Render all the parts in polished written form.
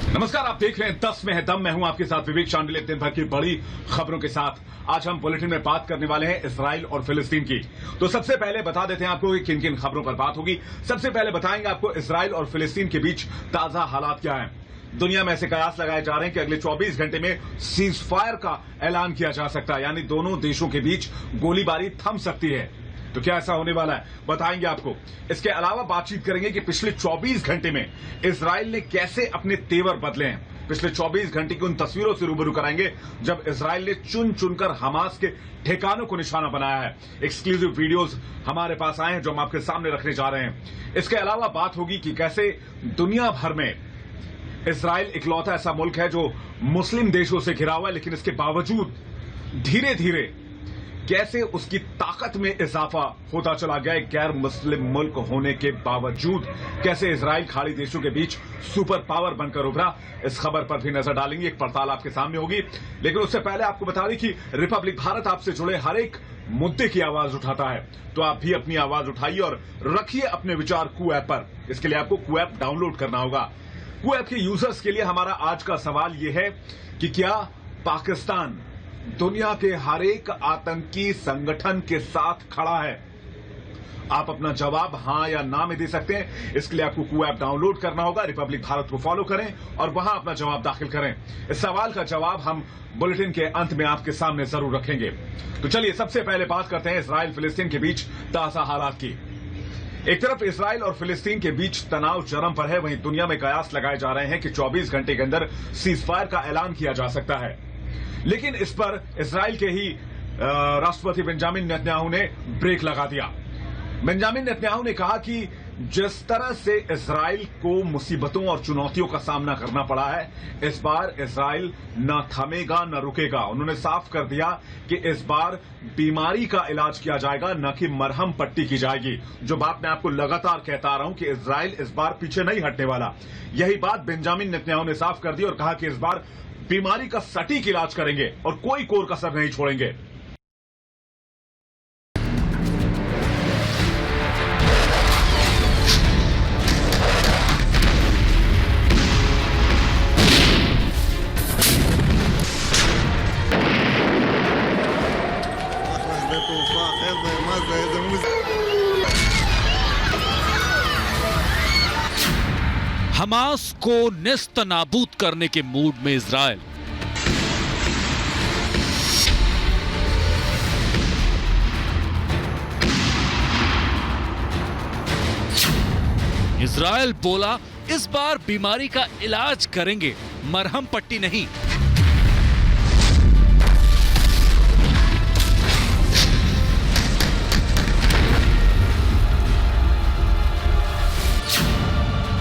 नमस्कार, आप देख रहे हैं 10 में है दम। मैं हूं आपके साथ विवेक शांडिल्य। दिन भर की बड़ी खबरों के साथ आज हम बुलेटिन में बात करने वाले हैं इजराइल और फिलिस्तीन की। तो सबसे पहले बता देते हैं आपको किन किन खबरों पर बात होगी। सबसे पहले बताएंगे आपको इजराइल और फिलिस्तीन के बीच ताजा हालात क्या हैं। दुनिया में ऐसे कयास लगाए जा रहे हैं कि अगले 24 घंटे में सीज फायर का ऐलान किया जा सकता है, यानी दोनों देशों के बीच गोलीबारी थम सकती है। तो क्या ऐसा होने वाला है, बताएंगे आपको। इसके अलावा बातचीत करेंगे कि पिछले 24 घंटे में इजराइल ने कैसे अपने तेवर बदले हैं। पिछले 24 घंटे की उन तस्वीरों से रूबरू कराएंगे जब इजराइल ने चुन चुनकर हमास के ठिकानों को निशाना बनाया है। एक्सक्लूसिव वीडियोस हमारे पास आए हैं जो हम आपके सामने रखने जा रहे हैं। इसके अलावा बात होगी कि कैसे दुनिया भर में इजराइल इकलौता ऐसा मुल्क है जो मुस्लिम देशों से घिरा हुआ है, लेकिन इसके बावजूद धीरे धीरे कैसे उसकी ताकत में इजाफा होता चला गया है। गैर मुस्लिम मुल्क होने के बावजूद कैसे इजराइल खाड़ी देशों के बीच सुपर पावर बनकर उभरा, इस खबर पर भी नजर डालेंगे। एक पड़ताल आपके सामने होगी, लेकिन उससे पहले आपको बता दें कि रिपब्लिक भारत आपसे जुड़े हर एक मुद्दे की आवाज उठाता है, तो आप भी अपनी आवाज उठाइए और रखिए अपने विचार कू ऐप पर। इसके लिए आपको कू ऐप डाउनलोड करना होगा। कू ऐप के यूजर्स के लिए हमारा आज का सवाल यह है कि क्या पाकिस्तान दुनिया के हर एक आतंकी संगठन के साथ खड़ा है? आप अपना जवाब हां या ना में दे सकते हैं। इसके लिए आपको कू ऐप डाउनलोड करना होगा, रिपब्लिक भारत को फॉलो करें और वहां अपना जवाब दाखिल करें। इस सवाल का जवाब हम बुलेटिन के अंत में आपके सामने जरूर रखेंगे। तो चलिए सबसे पहले बात करते हैं इजराइल फिलिस्तीन के बीच ताजा हालात की। एक तरफ इजराइल और फिलिस्तीन के बीच तनाव चरम पर है, वहीं दुनिया में कयास लगाए जा रहे हैं कि 24 घंटे के अंदर सीज फायर का ऐलान किया जा सकता है। लेकिन इस पर इजराइल के ही राष्ट्रपति बेंजामिन नेतन्याहू ने ब्रेक लगा दिया। बेंजामिन नेतन्याहू ने कहा कि जिस तरह से इजराइल को मुसीबतों और चुनौतियों का सामना करना पड़ा है, इस बार इजराइल न थमेगा न रुकेगा। उन्होंने साफ कर दिया कि इस बार बीमारी का इलाज किया जाएगा, न कि मरहम पट्टी की जाएगी। जो बात मैं आपको लगातार कहता आ रहा हूं कि इजराइल इस बार पीछे नहीं हटने वाला, यही बात बेंजामिन नेतन्याहू ने साफ कर दी और कहा कि इस बार बीमारी का सटीक इलाज करेंगे और कोई कोर कसर नहीं छोड़ेंगे। हमास को नेस्त नाबूद करने के मूड में इजराइल। इजराइल बोला इस बार बीमारी का इलाज करेंगे, मरहम पट्टी नहीं।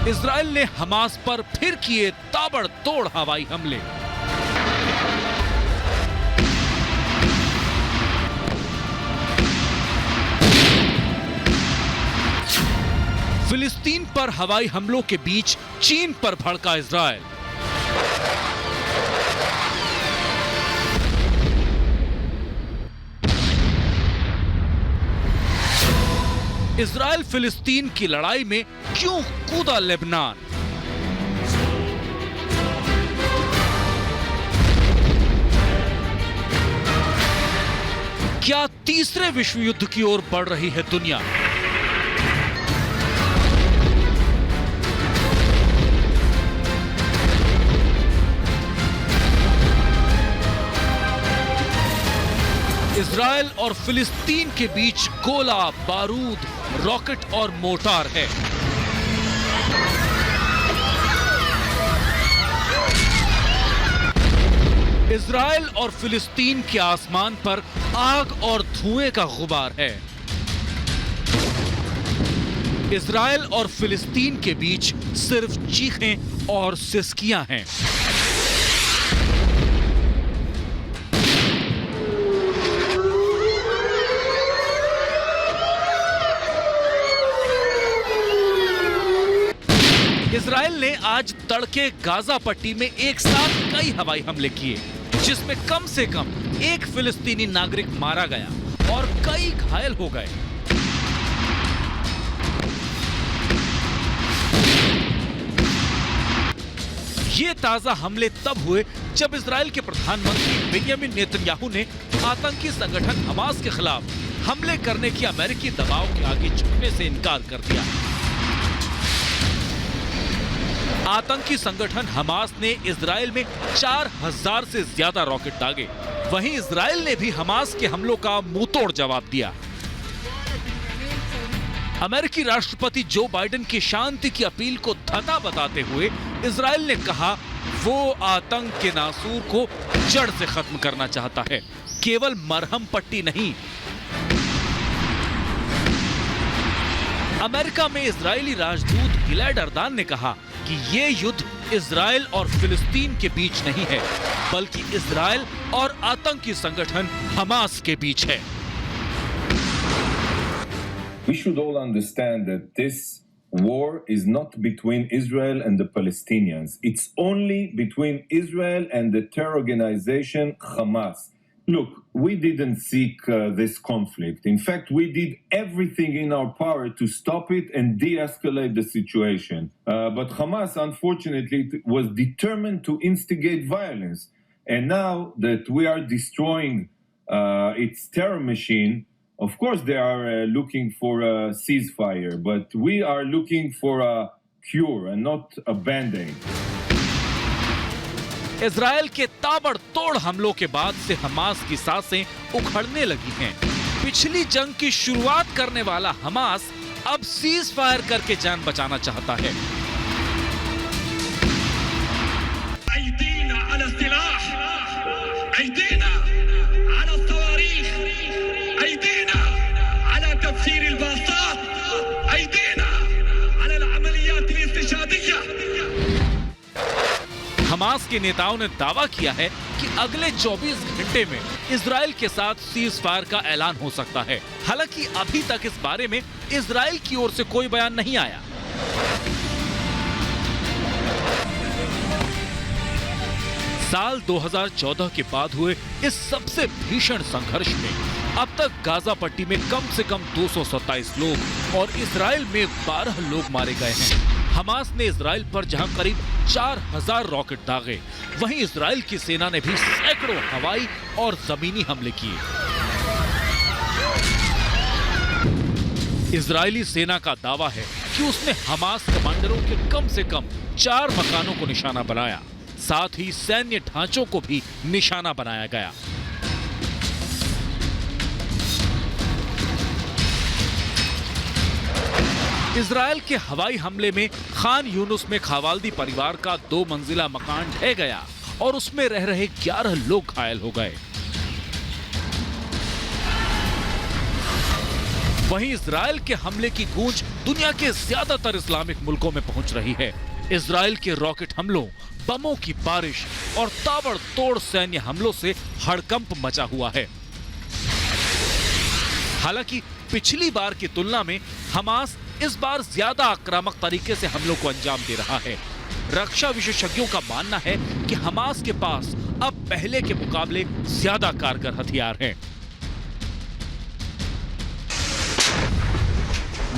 इजराइल ने हमास पर फिर किए ताबड़तोड़ हवाई हमले। फिलिस्तीन पर हवाई हमलों के बीच चीन पर भड़का इजराइल। इजराइल फिलिस्तीन की लड़ाई में क्यों कूदा लेबनान? क्या तीसरे विश्व युद्ध की ओर बढ़ रही है दुनिया? इजराइल और फिलिस्तीन के बीच गोला बारूद, रॉकेट और मोर्टार है। इजराइल और फिलिस्तीन के आसमान पर आग और धुएं का गुबार है। इजराइल और फिलिस्तीन के बीच सिर्फ चीखें और सिसकियां हैं। इजराइल ने आज तड़के गाजा पट्टी में एक साथ कई हवाई हमले किए, जिसमें कम से कम एक फिलिस्तीनी नागरिक मारा गया और कई घायल हो गए। ये ताजा हमले तब हुए जब इजराइल के प्रधानमंत्री बेंयामिन नेतन्याहू ने आतंकी संगठन हमास के खिलाफ हमले करने की अमेरिकी दबाव के आगे झुकने से इनकार कर दिया। आतंकी संगठन हमास ने इजराइल में 4000 से ज्यादा रॉकेट दागे। वहीं इजराइल ने भी हमास के हमलों का मुंहतोड़ जवाब दिया। अमेरिकी राष्ट्रपति जो बाइडेन की शांति की अपील को धता बताते हुए इजराइल ने कहा वो आतंक के नासूर को जड़ से खत्म करना चाहता है, केवल मरहम पट्टी नहीं। अमेरिका में इजरायली राजदूत गिलैड अर्दान ने कहा कि ये युद्ध इजराइल और फिलिस्तीन के बीच नहीं है, बल्कि इजराइल और आतंकी संगठन हमास के बीच है। We should all understand that this war is not between Israel and the Palestinians. It's only between Israel and the terror organization Hamas. Look, we didn't seek this conflict. In fact, we did everything in our power to stop it and de-escalate the situation. But Hamas, unfortunately, was determined to instigate violence. And now that we are destroying its terror machine, of course, they are looking for a ceasefire, but we are looking for a cure and not a band-aid. Israel के ताबड़तोड़ हमलों के बाद से Hamas की सांसें उखड़ने लगी हैं। पिछली जंग की शुरुआत करने वाला हमास अब सीज फायर करके जान बचाना चाहता है। हमास के नेताओं ने दावा किया है कि अगले 24 घंटे में इजराइल के साथ सीज फायर का ऐलान हो सकता है। हालांकि अभी तक इस बारे में इजराइल की ओर से कोई बयान नहीं आया। साल 2014 के बाद हुए इस सबसे भीषण संघर्ष में अब तक गाजा पट्टी में कम से कम 227 लोग और इजराइल में 12 लोग मारे गए हैं। हमास ने इजराइल पर जहां करीब 4000 रॉकेट दागे, वहीं इजराइल की सेना ने भी सैकड़ों हवाई और जमीनी हमले किए। इजरायली सेना का दावा है कि उसने हमास कमांडरों के कम से कम 4 मकानों को निशाना बनाया, साथ ही सैन्य ढांचों को भी निशाना बनाया गया। इजराइल के हवाई हमले में खान यूनुस में खावाल्दी परिवार का 2 मंजिला मकान ढह गया और उसमें रह रहे 11 लोग घायल हो गए। वहीं इजराइल के हमले की गूंज दुनिया के ज्यादातर इस्लामिक मुल्कों में पहुंच रही है। इजराइल के रॉकेट हमलों, बमों की बारिश और ताबड़तोड़ सैन्य हमलों से हड़कंप मचा हुआ है। हालांकि पिछली बार की तुलना में हमास इस बार ज्यादा आक्रामक तरीके से हमलों को अंजाम दे रहा है। रक्षा विशेषज्ञों का मानना है कि हमास के पास अब पहले के मुकाबले ज्यादा कारगर हथियार हैं।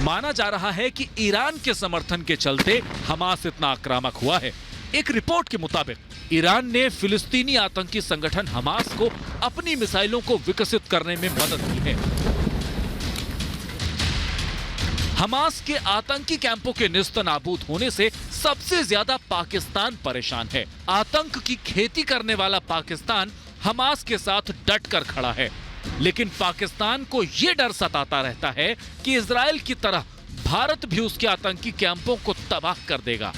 माना जा रहा है कि ईरान के समर्थन के चलते हमास इतना आक्रामक हुआ है। एक रिपोर्ट के मुताबिक ईरान ने फिलिस्तीनी आतंकी संगठन हमास को अपनी मिसाइलों को विकसित करने में मदद की है। हमास के आतंकी कैंपों के निस्तनाबूद होने से सबसे ज्यादा पाकिस्तान परेशान है। आतंक की खेती करने वाला पाकिस्तान हमास के साथ डटकर खड़ा है, लेकिन पाकिस्तान को यह डर सताता रहता है कि इजराइल की तरह भारत भी उसके आतंकी कैंपों को तबाह कर देगा।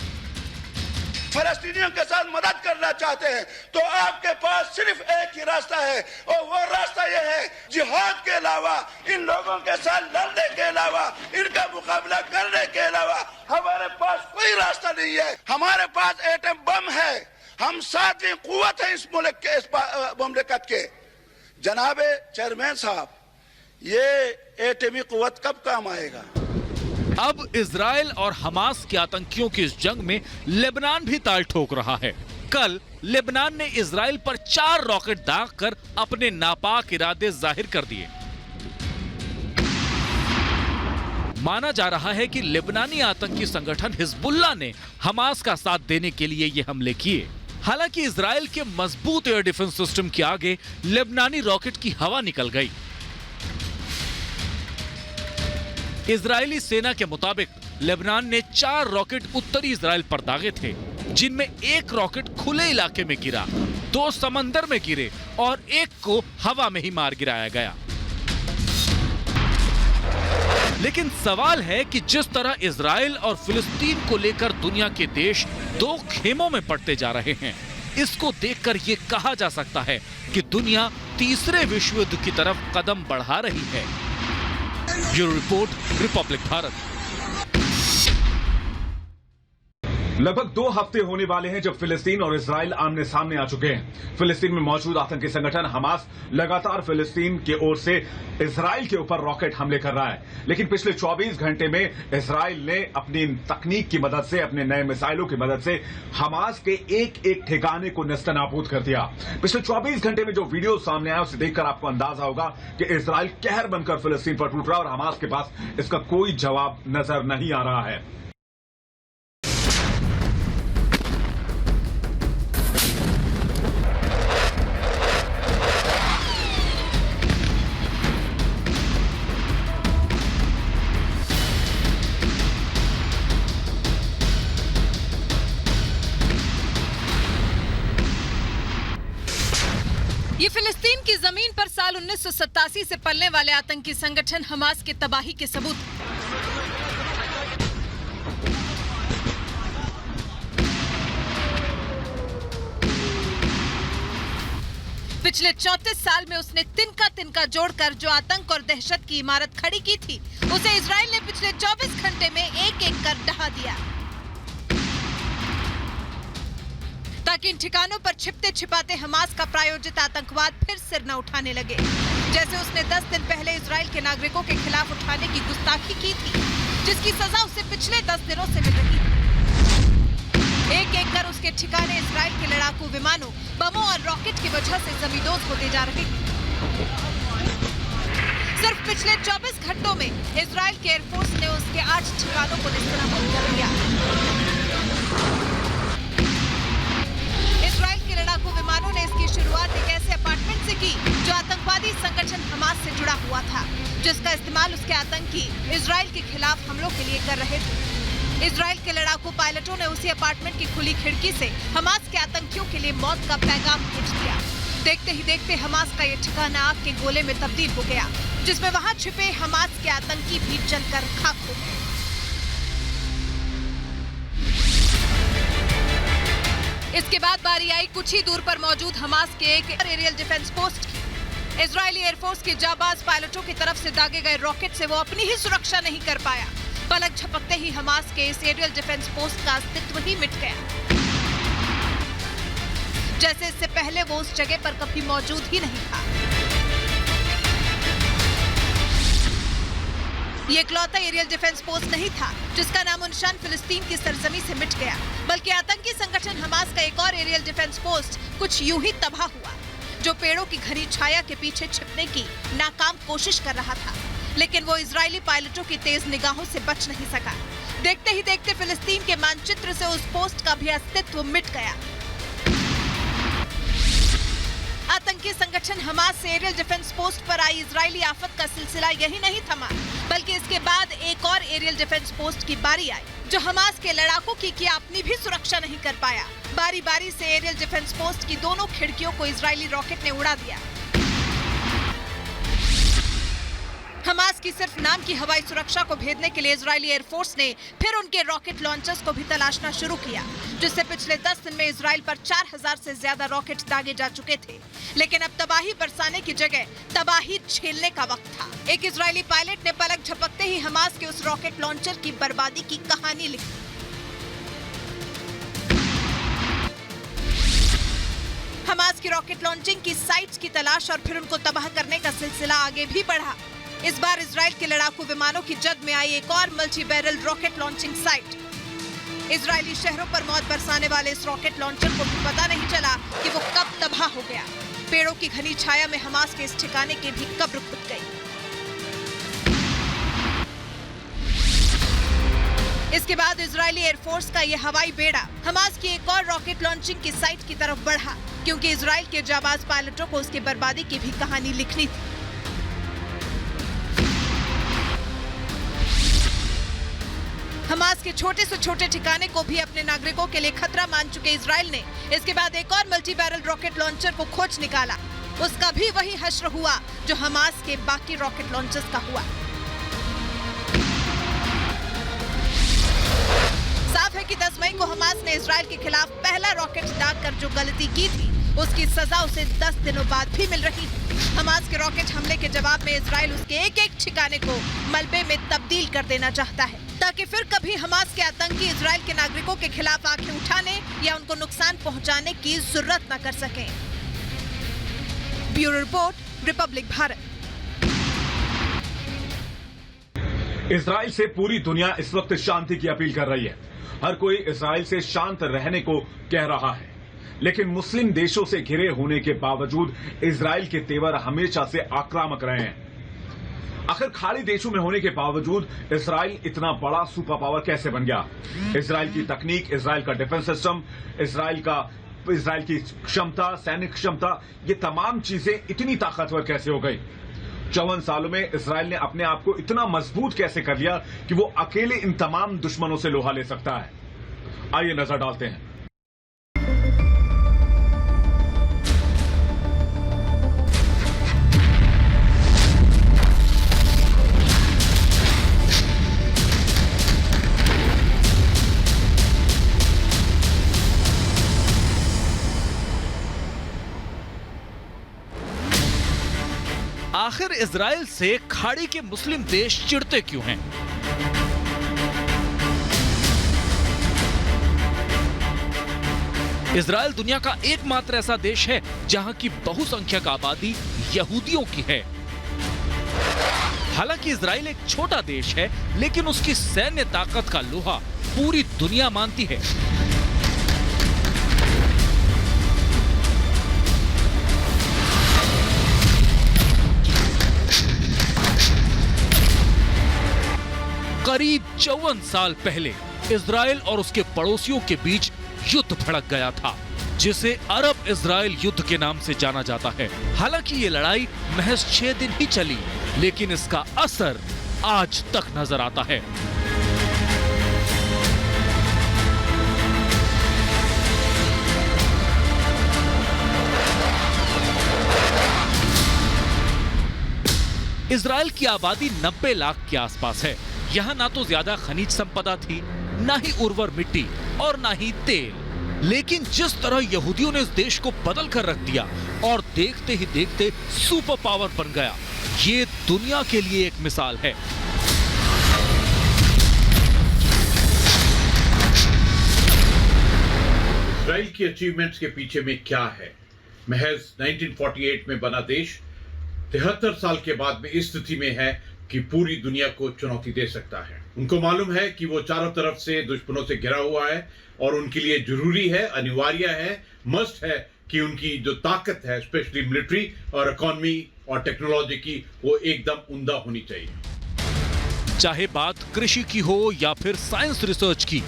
फलस्तीनियों के साथ मदद करना चाहते हैं तो आपके पास सिर्फ एक ही रास्ता है और वो रास्ता ये है, जिहाद के अलावा, इन लोगों के साथ लड़ने के अलावा, इनका मुकाबला करने के अलावा हमारे पास कोई रास्ता नहीं है। हमारे पास एटम बम है, हम 7वीं कुव्वत है इस मुल्क के, इस मुमलिकत के। जनाबे चेयरमैन साहब, ये एटमी कुव्वत कब काम आएगा? अब इजराइल और हमास के आतंकियों की इस जंग में लेबनान भी ताल ठोक रहा है। कल लेबनान ने इजराइल पर 4 रॉकेट दागकर अपने नापाक इरादे जाहिर कर दिए। माना जा रहा है कि लेबनानी आतंकी संगठन हिजबुल्लाह ने हमास का साथ देने के लिए ये हमले किए। हालांकि इजराइल के मजबूत एयर डिफेंस सिस्टम के आगे लेबनानी रॉकेट की हवा निकल गई। इजरायली सेना के मुताबिक लेबनान ने 4 रॉकेट उत्तरी इजराइल पर दागे थे, जिनमें एक रॉकेट खुले इलाके में गिरा, 2 समंदर में गिरे और एक को हवा में ही मार गिराया गया। लेकिन सवाल है कि जिस तरह इजराइल और फिलिस्तीन को लेकर दुनिया के देश 2 खेमों में पड़ते जा रहे हैं, इसको देखकर यह कहा जा सकता है कि दुनिया तीसरे विश्व युद्ध की तरफ कदम बढ़ा रही है। Bureau report, Republic Bharat. लगभग 2 हफ्ते होने वाले हैं जब फिलिस्तीन और इजराइल आमने सामने आ चुके हैं। फिलिस्तीन में मौजूद आतंकी संगठन हमास लगातार फिलिस्तीन की ओर से इजराइल के ऊपर रॉकेट हमले कर रहा है, लेकिन पिछले 24 घंटे में इजराइल ने अपनी तकनीक की मदद से, अपने नए मिसाइलों की मदद से हमास के एक ठिकाने को नेस्तनाबूद कर दिया। पिछले 24 घंटे में जो वीडियो सामने आया उसे देखकर आपको अंदाजा होगा कि इजराइल कहर बनकर फिलिस्तीन पर टूट रहा है और हमास के पास इसका कोई जवाब नजर नहीं आ रहा है। ये फिलिस्तीन की जमीन पर साल 1987 से पलने वाले आतंकी संगठन हमास के तबाही के सबूत। पिछले 34 साल में उसने तिनका जोड़कर जो आतंक और दहशत की इमारत खड़ी की थी, उसे इजराइल ने पिछले 24 घंटे में एक कर ढहा दिया, ताकि इन ठिकानों पर छिपते छिपाते हमास का प्रायोजित आतंकवाद फिर सिर न उठाने लगे, जैसे उसने 10 दिन पहले इजराइल के नागरिकों के खिलाफ उठाने की गुस्ताखी की थी, जिसकी सजा उसे पिछले 10 दिनों से मिल रही थी। एक कर उसके ठिकाने इजराइल के लड़ाकू विमानों, बमों और रॉकेट की वजह से जमींदोज होते जा रहे थे। सिर्फ पिछले 24 घंटों में इजराइल के एयरफोर्स ने उसके 8 ठिकानों को नेस्तनाबूद कर दिया। इजराइल के लड़ाकू विमानों ने इसकी शुरुआत एक ऐसे अपार्टमेंट से की जो आतंकवादी संगठन हमास से जुड़ा हुआ था, जिसका इस्तेमाल उसके आतंकी इजराइल के खिलाफ हमलों के लिए कर रहे थे। इजराइल के लड़ाकू पायलटों ने उसी अपार्टमेंट की खुली खिड़की से हमास के आतंकियों के लिए मौत का पैगाम भेज दिया। देखते ही देखते हमास का ये ठिकाना आग के गोले में तब्दील हो गया, जिसमें वहां छिपे हमास के आतंकी भी जलकर खाक हो गए। इसके बाद बारी आई कुछ ही दूर पर मौजूद हमास के एक एरियल डिफेंस पोस्ट की। इजरायली एयरफोर्स के जाबाज पायलटों की तरफ से दागे गए रॉकेट से वो अपनी ही सुरक्षा नहीं कर पाया। पलक झपकते ही हमास के इस एरियल डिफेंस पोस्ट का अस्तित्व ही मिट गया, जैसे इससे पहले वो उस जगह पर कभी मौजूद ही नहीं था। ये इकलौता एरियल डिफेंस पोस्ट नहीं था जिसका नामो निशान फिलिस्तीन की सरजमी से मिट गया, बल्कि आतंकी संगठन हमास का एक और एरियल डिफेंस पोस्ट कुछ यूं ही तबाह हुआ, जो पेड़ों की घनी छाया के पीछे छिपने की नाकाम कोशिश कर रहा था, लेकिन वो इजरायली पायलटों की तेज निगाहों से बच नहीं सका। देखते ही देखते फिलिस्तीन के मानचित्र से उस पोस्ट का भी अस्तित्व मिट गया। आतंकी संगठन हमास से एरियल डिफेंस पोस्ट पर आई इजरायली आफत का सिलसिला यही नहीं थमा, बल्कि इसके बाद एक और एरियल डिफेंस पोस्ट की बारी आई, जो हमास के लड़ाकों की अपनी भी सुरक्षा नहीं कर पाया। बारी बारी से एरियल डिफेंस पोस्ट की दोनों खिड़कियों को इजरायली रॉकेट ने उड़ा दिया। हमास की सिर्फ नाम की हवाई सुरक्षा को भेदने के लिए इजरायली एयरफोर्स ने फिर उनके रॉकेट लॉन्चर्स को भी तलाशना शुरू किया, जिससे पिछले 10 दिन में इजराइल पर 4000 से ज्यादा रॉकेट दागे जा चुके थे। लेकिन अब तबाही बरसाने की जगह तबाही झेलने का वक्त था। एक इजरायली पायलट ने पलक झपकते ही हमास के उस रॉकेट लॉन्चर की बर्बादी की कहानी लिखी। हमास की रॉकेट लॉन्चिंग की साइट्स की तलाश और फिर उनको तबाह करने का सिलसिला आगे भी बढ़ा। इस बार इजराइल के लड़ाकू विमानों की जद में आई एक और multi barrel rocket launching site. Israeli शहरों पर मौत बरसाने वाले इस रॉकेट लॉन्चर को भी पता नहीं चला कि वो कब तबाह हो गया। पेड़ों की घनी छाया में हमास के इस ठिकाने की भी कब्र खुद गई। इसके बाद इजरायली एयरफोर्स का यह हवाई बेड़ा हमास की एक और रॉकेट लॉन्चिंग की साइट की तरफ बढ़ा, क्योंकि इजराइल के जाबाज पायलटों को उसकी बर्बादी की भी कहानी लिखनी थी। हमास के छोटे से छोटे ठिकाने को भी अपने नागरिकों के लिए खतरा मान चुके इजराइल ने इसके बाद एक और मल्टी बैरल रॉकेट लॉन्चर को खोज निकाला। उसका भी वही हश्र हुआ जो हमास के बाकी रॉकेट लॉन्चर्स का हुआ। साफ है कि 10 मई को हमास ने इजराइल के खिलाफ पहला रॉकेट दागकर जो गलती की थी, उसकी सजा उसे 10 दिनों बाद भी मिल रही है। हमास के रॉकेट हमले के जवाब में इजराइल उसके एक एक ठिकाने को मलबे में तब्दील कर देना चाहता है, ताकि फिर कभी हमास के आतंकी इजराइल के नागरिकों के खिलाफ आंखें उठाने या उनको नुकसान पहुंचाने की जरूरत न कर सकें। Bureau report, Republic Bharat. Israel से पूरी दुनिया इस वक्त शांति की अपील कर रही है। हर कोई इजराइल से शांत रहने को कह रहा है, लेकिन मुस्लिम देशों से घिरे होने के बावजूद इजराइल के तेवर हमेशा से आक्रामक रहे हैं। आखिर खाड़ी देशों में होने के बावजूद इजराइल इतना बड़ा सुपर पावर कैसे बन गया? इजराइल की तकनीक, इजराइल का डिफेंस सिस्टम, इजराइल की क्षमता, सैनिक क्षमता, ये तमाम चीजें इतनी ताकतवर कैसे हो गई? 54 सालों में इजराइल ने अपने आप को इतना मजबूत कैसे कर लिया कि वो अकेले इन तमाम दुश्मनों से लोहा ले सकता है? आइए नजर डालते हैं। आखिर इजराइल से खाड़ी के मुस्लिम देश चिढ़ते क्यों हैं? इजराइल दुनिया का एकमात्र ऐसा देश है जहां की बहुसंख्यक आबादी यहूदियों की है। हालांकि इजराइल एक छोटा देश है, लेकिन उसकी सैन्य ताकत का लोहा पूरी दुनिया मानती है। करीब 54 साल पहले इजराइल और उसके पड़ोसियों के बीच युद्ध भड़क गया था, जिसे अरब इजराइल युद्ध के नाम से जाना जाता है। हालांकि ये लड़ाई महज 6 दिन ही चली, लेकिन इसका असर आज तक नजर आता है। इजराइल की आबादी 90 लाख के आसपास है। यहाँ ना तो ज्यादा खनिज संपदा थी, ना ही उर्वर मिट्टी और ना ही तेल। लेकिन जिस तरह यहूदियों ने इस देश को बदल कर रख दिया और देखते ही देखते सुपर पावर बन गया, ये दुनिया के लिए एक मिसाल है। इजराइल की अचीवमेंट्स के पीछे में क्या है? महज 1948 में बना देश 73 साल के बाद में इस स्थिति में है कि पूरी दुनिया को चुनौती दे सकता है। उनको मालूम है कि वो चारों तरफ से दुश्मनों से घिरा हुआ है और उनके लिए जरूरी है, अनिवार्य है, मस्ट है कि उनकी जो ताकत है, स्पेशली मिलिट्री और इकोनॉमी और टेक्नोलॉजी की, वो एकदम उम्दा होनी चाहिए। चाहे बात कृषि की हो या फिर साइंस रिसर्च की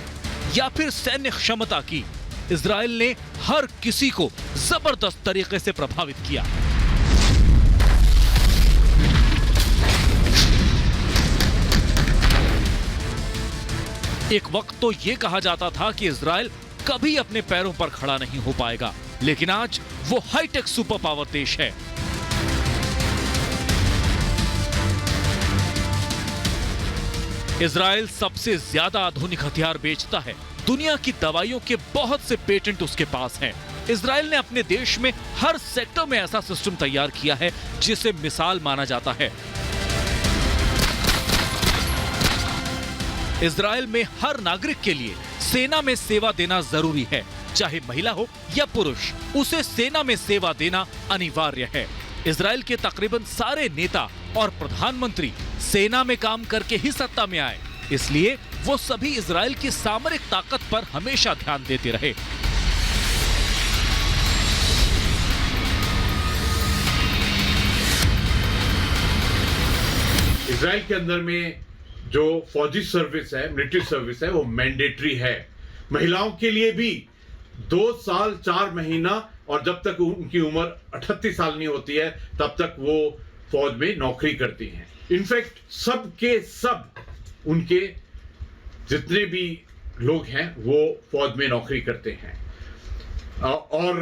या फिर सैन्य क्षमता की, इजराइल ने हर किसी को जबरदस्त तरीके से प्रभावित किया। एक वक्त तो यह कहा जाता था कि इजराइल कभी अपने पैरों पर खड़ा नहीं हो पाएगा, लेकिन आज वो हाईटेक सुपर पावर देश है। इजराइल सबसे ज्यादा आधुनिक हथियार बेचता है। दुनिया की दवाइयों के बहुत से पेटेंट उसके पास हैं। इजराइल ने अपने देश में हर सेक्टर में ऐसा सिस्टम तैयार किया है जिसे मिसाल माना जाता है। इजराइल में हर नागरिक के लिए सेना में सेवा देना जरूरी है, चाहे महिला हो या पुरुष, उसे सेना में सेवा देना अनिवार्य है। इजराइल के तकरीबन सारे नेता और प्रधानमंत्री सेना में काम करके ही सत्ता में आए, इसलिए वो सभी इजराइल की सामरिक ताकत पर हमेशा ध्यान देते रहे। इजराइल के अंदर में जो फौजी सर्विस है, मिलिट्री सर्विस है, वो मैंडेटरी है। महिलाओं के लिए भी 2 साल 4 महीना और जब तक उनकी उम्र 38 साल नहीं होती है तब तक वो फौज में नौकरी करती हैं। इनफैक्ट सब के सब उनके जितने भी लोग हैं वो फौज में नौकरी करते हैं। और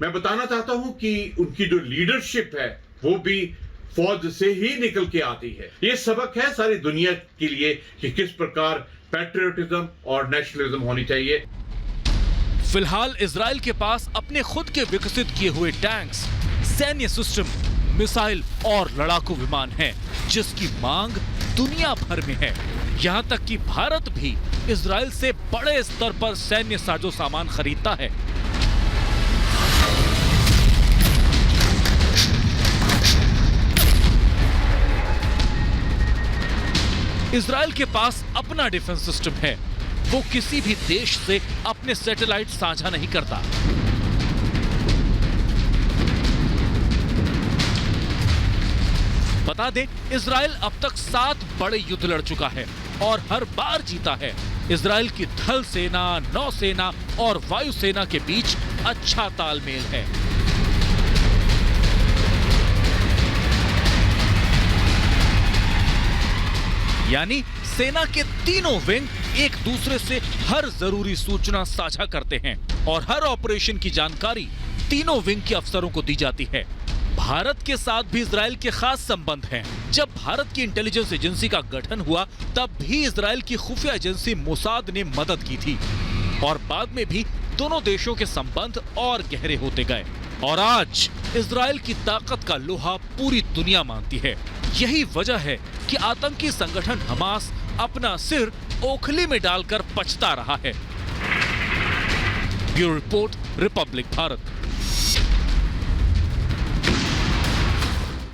मैं बताना चाहता हूं कि उनकी जो लीडरशिप है वो भी फौज से ही निकल के आती है। ये सबक है सारी दुनिया के लिए कि किस प्रकार पैट्रियटिज्म और नेशनलिज्म होनी चाहिए। फिलहाल इजराइल के पास अपने खुद के विकसित किए हुए टैंक्स, सैन्य सिस्टम, मिसाइल और लड़ाकू विमान हैं, जिसकी मांग दुनिया भर में है। यहाँ तक कि भारत भी इजराइल से बड़े स्तर पर सैन्य साजो सामान खरीदता है। इजराइल के पास अपना डिफेंस सिस्टम है। वो किसी भी देश से अपने सैटेलाइट साझा नहीं करता। बता दें, इजराइल अब तक 7 बड़े युद्ध लड़ चुका है और हर बार जीता है। इजराइल की थल सेना, नौसेना और वायुसेना के बीच अच्छा तालमेल है। यानी सेना के तीनों विंग एक दूसरे से हर जरूरी सूचना साझा करते हैं और हर ऑपरेशन की जानकारी तीनों विंग के अफसरों को दी जाती है। भारत के साथ भी इजराइल के खास संबंध हैं। जब भारत की इंटेलिजेंस एजेंसी का गठन हुआ तब भी इजराइल की खुफिया एजेंसी मोसाद ने मदद की थी और बाद में भी दोनों देशों के संबंध और गहरे होते गए। और आज इजराइल की ताकत का लोहा पूरी दुनिया मानती है। यही वजह है कि आतंकी संगठन हमास अपना सिर ओखली में डालकर पछता रहा है। Bureau report, Republic Bharat.